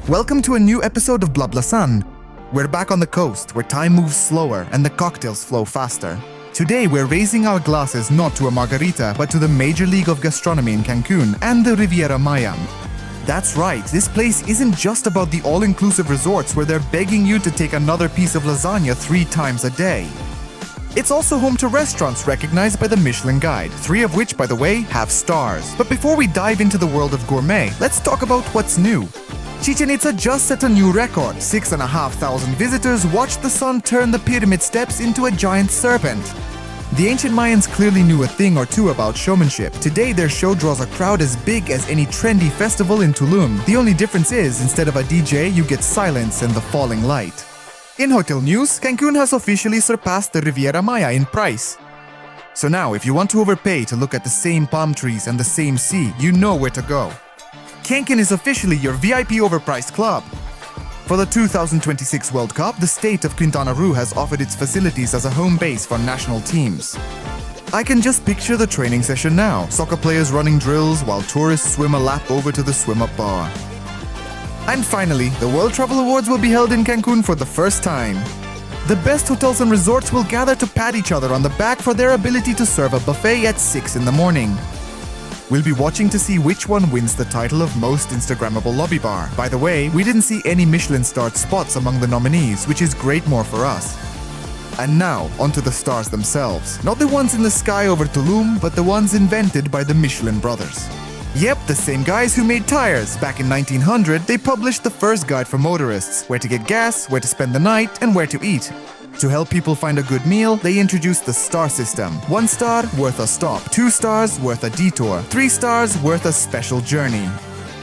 Welcome to a new episode of BlaBlaSun. We're back on the coast, where time moves slower and the cocktails flow faster. Today we're raising our glasses not to a margarita, but to the Major League of Gastronomy in Cancun and the Riviera Maya. That's right, this place isn't just about the all-inclusive resorts where they're begging you to take another piece of lasagna 3 times a day. It's also home to restaurants recognized by the Michelin Guide, 3 of which, by the way, have stars. But before we dive into the world of gourmet, let's talk about what's new. Chichen Itza just set a new record. 6,500 visitors watched the sun turn the pyramid steps into a giant serpent. The ancient Mayans clearly knew a thing or two about showmanship. Today their show draws a crowd as big as any trendy festival in Tulum. The only difference is, instead of a DJ, you get silence and the falling light. In hotel news, Cancun has officially surpassed the Riviera Maya in price. So now, if you want to overpay to look at the same palm trees and the same sea, you know where to go. Cancun is officially your VIP overpriced club. For the 2026 World Cup, the state of Quintana Roo has offered its facilities as a home base for national teams. I can just picture the training session now, soccer players running drills while tourists swim a lap over to the swim-up bar. And finally, the World Travel Awards will be held in Cancun for the first time. The best hotels and resorts will gather to pat each other on the back for their ability to serve a buffet at 6 in the morning. We'll be watching to see which one wins the title of most Instagrammable lobby bar. By the way, we didn't see any Michelin-starred spots among the nominees, which is great more for us. And now, onto the stars themselves. Not the ones in the sky over Tulum, but the ones invented by the Michelin brothers. Yep, the same guys who made tires. Back in 1900, they published the first guide for motorists: where to get gas, where to spend the night, and where to eat. To help people find a good meal, they introduced the star system. 1 star, worth a stop. 2 stars, worth a detour. 3 stars, worth a special journey.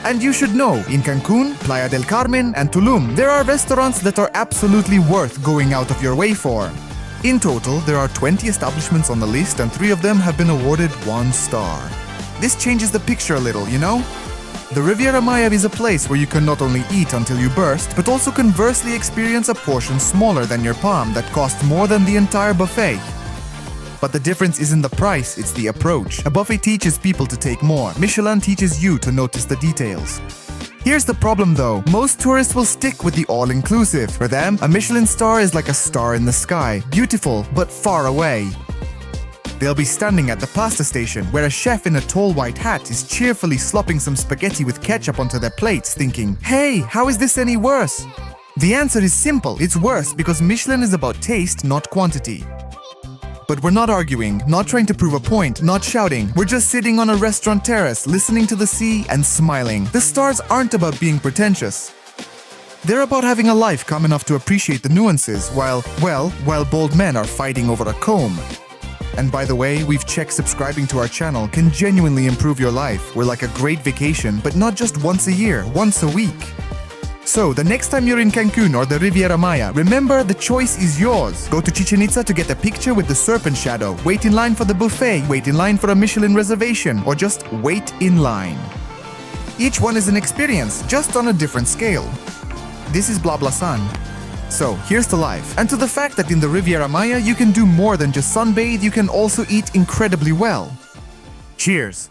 And you should know, in Cancun, Playa del Carmen, and Tulum, there are restaurants that are absolutely worth going out of your way for. In total, there are 20 establishments on the list, and 3 of them have been awarded 1 star. This changes the picture a little, you know? The Riviera Maya is a place where you can not only eat until you burst, but also conversely experience a portion smaller than your palm that costs more than the entire buffet. But the difference isn't the price, it's the approach. A buffet teaches people to take more. Michelin teaches you to notice the details. Here's the problem though, most tourists will stick with the all-inclusive. For them, a Michelin star is like a star in the sky, beautiful but far away. They'll be standing at the pasta station, where a chef in a tall white hat is cheerfully slopping some spaghetti with ketchup onto their plates, thinking, "Hey, how is this any worse?" The answer is simple, it's worse because Michelin is about taste, not quantity. But we're not arguing, not trying to prove a point, not shouting. We're just sitting on a restaurant terrace, listening to the sea and smiling. The stars aren't about being pretentious. They're about having a life calm enough to appreciate the nuances while bold men are fighting over a comb. And by the way, we've checked subscribing to our channel can genuinely improve your life. We're like a great vacation, but not just once a year, once a week. So, the next time you're in Cancun or the Riviera Maya, remember the choice is yours. Go to Chichen Itza to get a picture with the serpent shadow, wait in line for the buffet, wait in line for a Michelin reservation, or just wait in line. Each one is an experience, just on a different scale. This is BlaBlaSun. So, here's to life, and to the fact that in the Riviera Maya you can do more than just sunbathe, you can also eat incredibly well. Cheers!